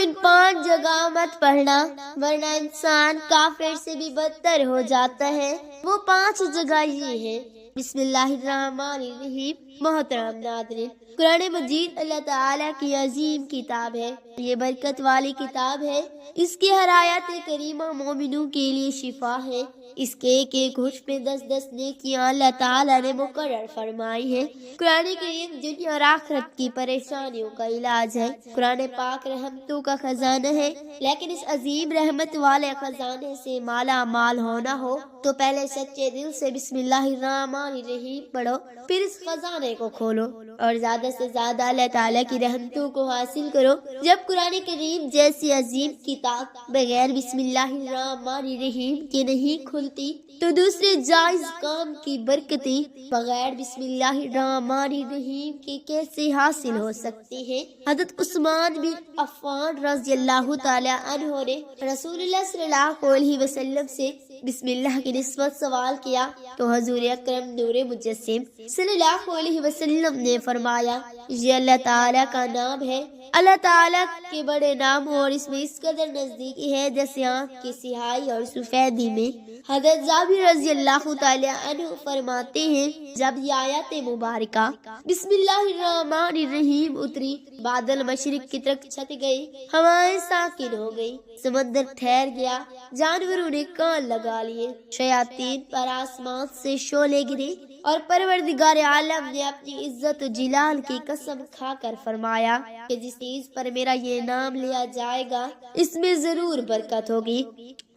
ان 5 جگہ مت پڑھنا ورنہ انسان کافر سے بھی بدتر ہو جاتا ہے۔ وہ 5 جگہ یہ ہے۔ بسم اللہ الرحمن الرحیم۔ محترم ناظرین، قرآن مجید اللہ تعالیٰ کی عظیم کتاب ہے۔ یہ برکت والی کتاب ہے۔ اس کی ہر آیت کریمہ مومنوں کے لیے شفا ہے۔ اس کے ایک ایک حرف میں 10 نیکیاں اللہ تعالیٰ نے مقرر فرمائی ہے۔ قرآن کریم دنیا اور آخرت کی پریشانیوں کا علاج ہے۔ قرآن پاک رحمتوں کا خزانہ ہے، لیکن اس عظیم رحمت والے خزانے سے مالا مال ہونا ہو تو پہلے سچے دل سے بسم اللہ الرحمن الرحیم پڑھو، پھر اس خزانے کو کھولو اور زیادہ سے زیادہ اللہ تعالیٰ کی رحمتوں کو حاصل کرو۔ جب قرآن کریم جیسی عظیم کتاب بغیر بسم اللہ الرحمن الرحیم کے نہیں کھلتی تو دوسرے جائز کام کی برکتیں بغیر بسم اللہ الرحمن الرحیم کے کیسے حاصل ہو سکتی ہیں؟ حضرت عثمان بن عفان رضی اللہ تعالی عنہ نے رسول اللہ صلی اللہ علیہ وسلم سے بسم اللہ کی نسبت سوال کیا تو حضور اکرم نور مجسم صلی اللہ علیہ وسلم نے فرمایا، یہ اللہ تعالیٰ کا نام ہے۔ اللہ تعالیٰ کے بڑے نام اور اس میں اس قدر نزدیکی ہے جیسے آنکھ کی سیاہی اور سفیدی میں۔ حضرت جابر رضی اللہ تعالی عنہ فرماتے ہیں، جب یہ آیت مبارکہ بسم اللہ الرحمن الرحیم اتری، بادل مشرق کی طرف چھٹ گئی، ہوائیں ساکن ہو گئی، سمندر ٹھہر گیا، جانوروں نے کان لگا لیے، شیاطین پر آسمان سے شعلے گرے اور پروردگار عالم نے اپنی عزت و جلال کی قسم کھا کر فرمایا کہ جس چیز پر میرا یہ نام لیا جائے گا اس میں ضرور برکت ہوگی۔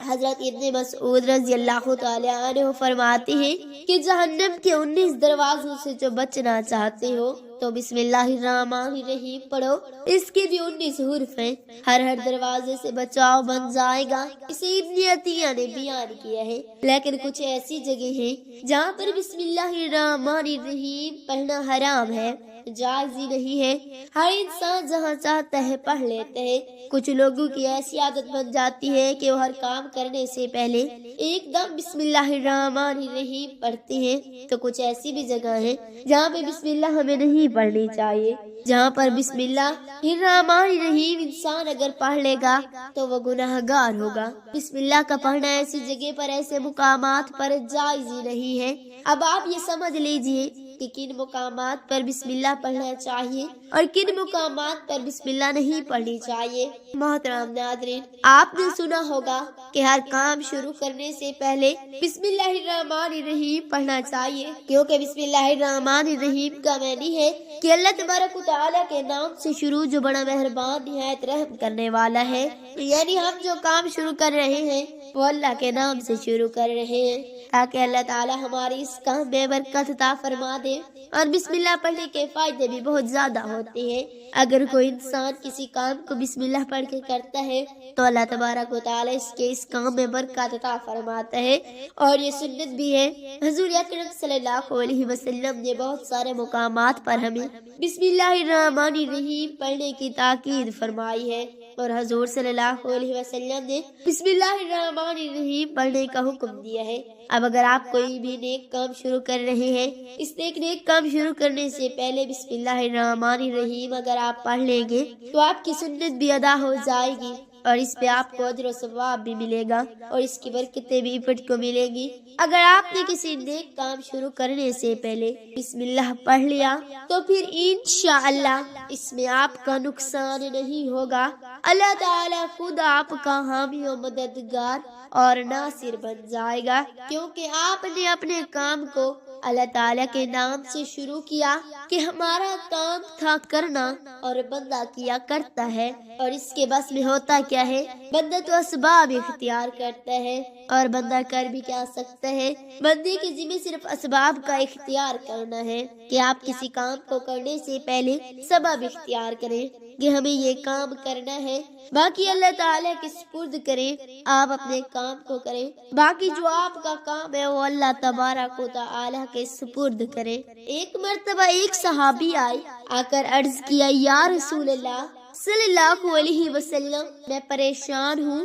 حضرت ابن مسعود رضی اللہ تعالی عنہ فرماتے ہیں کہ جہنم کے 19 دروازوں سے جو بچنا چاہتے ہو تو بسم اللہ الرحمن الرحیم پڑھو۔ اس کے بھی 19 حرف ہیں، ہر دروازے سے بچاؤ بن جائے گا۔ اسے ابن عطیہ نے بیان کیا ہے، لیکن کچھ ایسی جگہ ہیں جہاں پر بسم اللہ الرحمن الرحیم پڑھنا حرام ہے، جائز ہی نہیں ہے۔ ہر انسان جہاں چاہتا ہے پڑھ لیتا ہے۔ کچھ لوگوں کی ایسی عادت بن جاتی ہے کہ وہ ہر کام کرنے سے پہلے ایک دم بسم اللہ الرحمن الرحیم پڑھتے ہیں، تو کچھ ایسی بھی جگہ ہیں جہاں پہ بسم اللہ ہمیں نہیں پڑھنی چاہیے۔ جہاں پر بسم اللہ الرحمن الرحیم انسان اگر پڑھ لے گا تو وہ گناہگار ہوگا۔ بسم اللہ کا پڑھنا ایسی جگہ پر، ایسے مقامات پر جائز ہی نہیں ہے۔ اب آپ یہ سمجھ لیجئے کہ کن مقامات پر بسم اللہ پڑھنا چاہیے اور کن مقامات پر بسم اللہ نہیں پڑھنی چاہیے۔ محترم ناظرین، آپ نے سنا ہوگا کہ ہر کام شروع کرنے سے پہلے بسم اللہ الرحمن الرحیم پڑھنا چاہیے، کیونکہ بسم اللہ الرحمن الرحیم کا معنی ہے کہ اللہ تبارک و تعالیٰ کے نام سے شروع جو بڑا مہربان نہایت رحم کرنے والا ہے۔ یعنی ہم جو کام شروع کر رہے ہیں وہ اللہ کے نام سے شروع کر رہے ہیں تاکہ اللہ تعالیٰ ہماری اس کام میں برکت عطا فرما دے۔ اور بسم اللہ پڑھنے کے فائدے بھی بہت زیادہ ہوتے ہیں۔ اگر کوئی انسان کسی کام کو بسم اللہ پڑھ کے کرتا ہے تو اللہ تبارک و تعالیٰ اس کام میں برکت عطا فرماتا ہے، اور یہ سنت بھی ہے۔ حضور اکرم صلی اللہ علیہ وسلم نے بہت سارے مقامات پر ہمیں بسم اللہ الرحمن الرحیم پڑھنے کی تاکید فرمائی ہے، اور حضور صلی اللہ علیہ وسلم نے بسم اللہ الرحمن الرحیم پڑھنے کا حکم دیا ہے۔ اب اگر آپ کوئی بھی نیک کام شروع کر رہے ہیں، اس نیک کام شروع کرنے سے پہلے بسم اللہ الرحمن الرحیم اگر آپ پڑھ لیں گے تو آپ کی سنت بھی ادا ہو جائے گی، اور اس پہ آپ کو اجر و ثواب بھی ملے گا، اور اس کی برکتیں بھی پٹ کو ملیں گی۔ اگر آپ نے کسی نیک کام شروع کرنے سے پہلے بسم اللہ پڑھ لیا تو پھر انشاءاللہ اس میں آپ کا نقصان نہیں ہوگا۔ اللہ تعالیٰ خود آپ کا حامی و مددگار اور ناصر بن جائے گا، کیونکہ آپ نے اپنے کام کو اللہ تعالیٰ کے نام سے شروع کیا کہ ہمارا کام تھا کرنا اور بندہ کیا کرتا ہے، اور اس کے بس میں ہوتا کیا ہے؟ بندہ تو اسباب اختیار کرتا ہے، اور بندہ کر بھی کیا سکتا ہے؟ بندے کے ذمہ صرف اسباب کا اختیار کرنا ہے کہ آپ کسی کام کو کرنے سے پہلے سبب اختیار کریں کہ ہمیں یہ کام کرنا ہے، باقی اللہ تعالیٰ کے سپرد کریں، آپ اپنے کام کو کریں، باقی جو آپ کا کام ہے وہ اللہ تبارک و تعالیٰ کے سپرد کریں۔ ایک مرتبہ ایک صحابی آئے، آ کر عرض کیا، یا رسول اللہ صلی اللہ علیہ وسلم، میں پریشان ہوں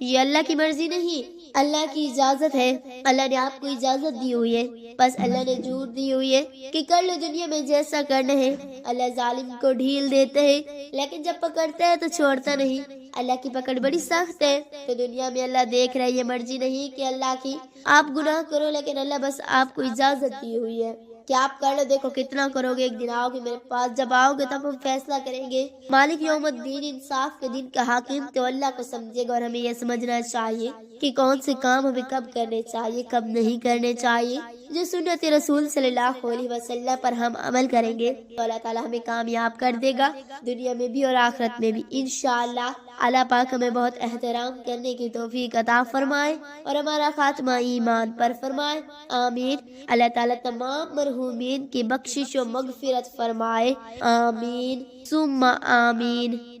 یہ اللہ کی مرضی نہیں، اللہ کی اجازت ہے۔ اللہ نے آپ کو اجازت دی ہوئی ہے، بس اللہ نے جھوٹ دی ہوئی ہے کہ کر لو دنیا میں جیسا کرنا ہے۔ اللہ ظالم کو ڈھیل دیتے ہیں، لیکن جب پکڑتا ہے تو چھوڑتا نہیں۔ اللہ کی پکڑ بڑی سخت ہے۔ تو دنیا میں اللہ دیکھ رہا ہے، یہ مرضی نہیں کہ اللہ کی آپ گناہ کرو، لیکن اللہ بس آپ کو اجازت دی ہوئی ہے کہ آپ کر لو، دیکھو کتنا کرو گے، ایک دن آؤ گے میرے پاس، جب آؤ گے تب ہم فیصلہ کریں گے۔ مالک یوم الدین، انصاف کے دن کا حاکم تو اللہ کو سمجھے گا، اور ہمیں یہ سمجھنا چاہیے کہ کون سے کام ہمیں کب کرنے چاہیے، کب نہیں کرنے چاہیے۔ جو سنت رسول صلی اللہ علیہ وسلم پر ہم عمل کریں گے تو اللہ تعالیٰ ہمیں کامیاب کر دے گا، دنیا میں بھی اور آخرت میں بھی انشاءاللہ۔ اللہ پاک ہمیں بہت احترام کرنے کی توفیق عطا فرمائے اور ہمارا خاتمہ ایمان پر فرمائے، آمین۔ اللہ تعالیٰ تمام مرحومین کی بخشش و مغفرت فرمائے، آمین ثم آمین۔